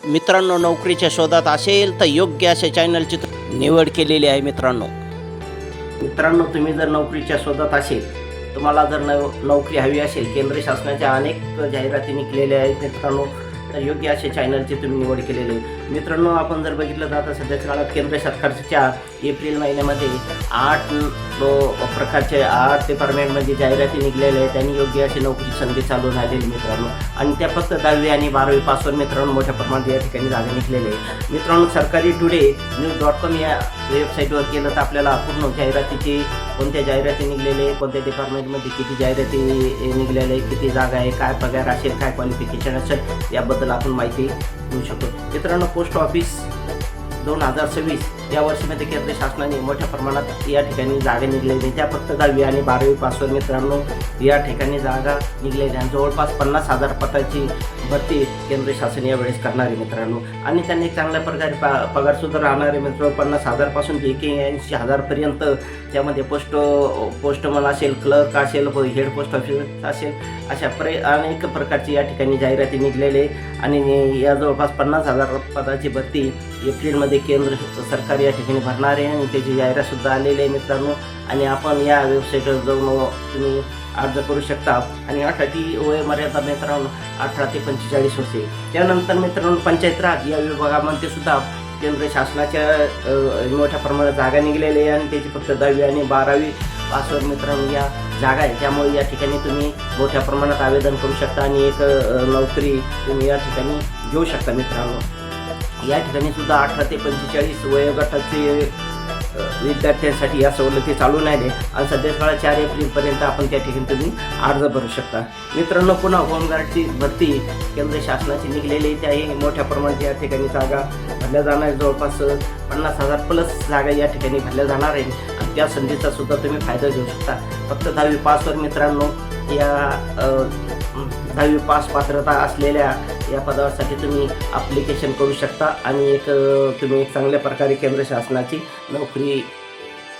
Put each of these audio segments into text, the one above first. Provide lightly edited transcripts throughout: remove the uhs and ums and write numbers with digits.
मित्रांनो, नोकरीच्या शोधात असेल तर योग्य अशा चॅनलची निवड केलेली आहे. मित्रांनो, तुम्ही जर नोकरीच्या शोधात असेल, तुम्हाला जर नोकरी हवी असेल, केंद्र शासनाच्या अनेक जाहिराती निघालेल्या आहेत मित्रांनो, तर योग्य अशा चॅनलची तुम्ही निवड केलेली आहे. मित्रांनो, आपण जर बघितलं तर सध्याच्या काळात केंद्र सरकारच्या एप्रिल महिन्यामध्ये 8 प्रकारचे 8 डिपार्टमेंटमध्ये जाहिराती निघालेल्या आहेत. त्यांनी योग्य अशी नोकरी संधी चालू झालेली मित्रांनो, आणि त्या फक्त 10वी आणि 12वी पासवर मित्रांनो मोठ्या प्रमाणात या ठिकाणी जागा निघलेल्या आहे. मित्रांनो, सरकारी टुडे न्यूज.com या वेबसाईटवर गेलं तर आपल्याला पूर्ण जाहिरातीची कोणत्या जाहिराती निघलेले आहे, कोणत्या डिपार्टमेंटमध्ये किती जाहिराती निघलेल्या आहे, किती जागा आहे, काय पगार असेल, काय क्वालिफिकेशन असेल, याबद्दल आपण माहिती घेऊ शकतो. मित्रांनो, पोस्ट ऑफिस 2026 या वर्षामध्ये केंद्र शासनाने मोठ्या प्रमाणात या ठिकाणी जागा निघलेल्या, त्या फक्त 10वी आणि 12वी पासवर मित्रांनो या ठिकाणी जागा निघलेल्या, जवळपास 50,000 पदाची भरती केंद्र शासन यावेळेस करणार आहे मित्रांनो, आणि त्यांनी चांगल्या प्रकारे पगारसुद्धा राहणार आहे मित्रांनो. 50,000 पासून 81,000 पर्यंत त्यामध्ये पोस्टमन असेल, क्लर्क असेल, हेड पोस्ट ऑफिस असेल, अशा अनेक प्रकारची या ठिकाणी जाहिराती निघलेले, आणि या जवळपास 50,000 पदाची भरती एप्रिलमध्ये केंद्र सरकार या ठिकाणी भरणार आहे, आणि त्याची जाहिरातसुद्धा आलेली आहे मित्रांनो. आणि आपण या वेबसाईटवर जाऊन तुम्ही अर्ज करू शकता, आणि यासाठी वयोमर्यादा मित्रांनो 18 ते 45 वर्षे. त्यानंतर मित्रांनो, पंचायत राज या विभागामध्ये सुद्धा केंद्र शासनाच्या मोठ्या प्रमाणात जागा निघलेल्या आहे, आणि त्याची फक्त 10वी आणि 12वी पासवर मित्रांनो या जागा आहे. त्यामुळे या ठिकाणी तुम्ही मोठ्या प्रमाणात आवेदन करू शकता, आणि एक नोकरी तुम्ही या ठिकाणी घेऊ शकता मित्रांनो. या ठिकाणी सुद्धा 18 ते 45 वयोगटाचे विद्यार्थ्यांसाठी या सवलती चालू नाही, आणि सध्या 4 एप्रिलपर्यंत आपण त्या ठिकाणी तुम्ही अर्ज भरू शकता मित्रांनो. पुन्हा होमगार्डची भरती केंद्र शासनाची निघलेली, त्याही मोठ्या प्रमाणात या ठिकाणी जागा भरल्या जाणार, जवळपास 50,000 प्लस जागा या ठिकाणी भरल्या जाणार आहे, आणि त्या संधीचा सुद्धा तुम्ही फायदा घेऊ शकता. फक्त 10वी पासवर मित्रांनो या 10वी पास पात्रता असलेल्या या पदासाठी तुम्ही ॲप्लिकेशन करू शकता, आणि तुम्ही एक चांगल्या प्रकारे केंद्र शासनाची नोकरी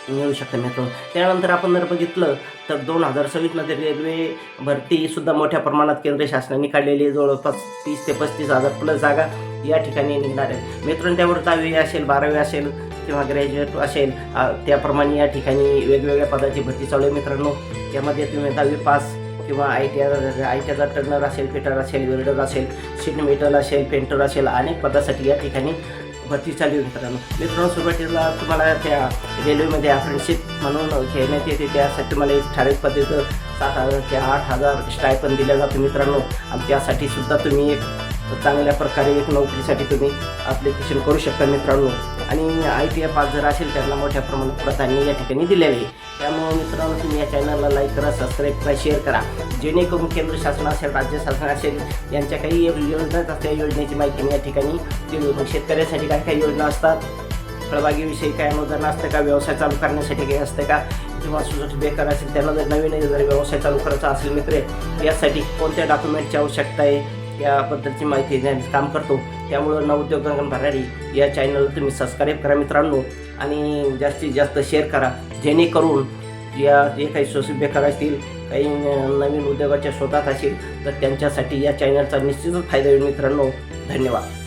मिळू शकता मित्रांनो. त्यानंतर आपण जर बघितलं तर 2026मध्ये रेल्वे भरतीसुद्धा मोठ्या प्रमाणात केंद्र शासनाने काढलेली आहे, जवळपास 30 ते 35,000 प्लस जागा या ठिकाणी निघणार आहे मित्रांनो. त्यावर 10वी असेल, 12वी असेल किंवा ग्रॅज्युएट असेल, त्याप्रमाणे या ठिकाणी वेगवेगळ्या पदाची भरती चालू आहे मित्रांनो. त्यामध्ये तुम्ही 10वी पास किंवा ITचा टर्नर असेल, फिटर असेल, वेल्डर असेल, शीट मेटल असेल, पेंटर असेल, अनेक पदासाठी या ठिकाणी भरती चालू आहे मित्रांनो. सुरुवातीला तुम्हाला त्या रेल्वेमध्ये अप्रेंटिसशिप म्हणून घेण्यात येते, त्यासाठी तुम्हाला एक ठराविक पद्धतीचं 7,000 ते 8,000 स्टायपन दिल्या जातं मित्रांनो, आणि त्यासाठी सुद्धा तुम्ही एक चांगल्या प्रकारे एक नोकरीसाठी तुम्ही ॲप्लिकेशन करू शकता मित्रांनो. आणि ITI पास जर असेल त्यांना मोठ्या प्रमाणात प्राधान्य या ठिकाणी दिलेले आहे. त्यामुळे मित्रांनो, तुम्ही या चॅनलला लाईक करा, सबस्क्राईब करा, शेअर करा, जेणेकरून केंद्र शासन असेल, राज्य शासन असेल, यांच्या काही योजना असतात, त्या योजनेची माहिती मी या ठिकाणी देऊ. मग शेतकऱ्यांसाठी काय काय योजना असतात, फळबागेविषयी काय अनुदान असतं का, व्यवसाय चालू करण्यासाठी काही असतं का, किंवा सुशिक्षित बेकार असेल त्यांना जर नवीन जर व्यवसाय चालू करायचा असेल मित्र, यासाठी कोणत्या डॉक्युमेंटची आवश्यकता आहे याबद्दलची माहिती देण्याचं काम करतो. त्यामुळं नवउद्योग गगन भरारी या चॅनलला तुम्ही सबस्क्राईब करा मित्रांनो, आणि जास्तीत जास्त शेअर करा, जेणेकरून या जे काही सुशिक्षित बेकार असतील, काही नवीन उद्योगाच्या शोधात असेल, तर त्यांच्यासाठी या चॅनलचा निश्चितच फायदा होईल मित्रांनो. धन्यवाद.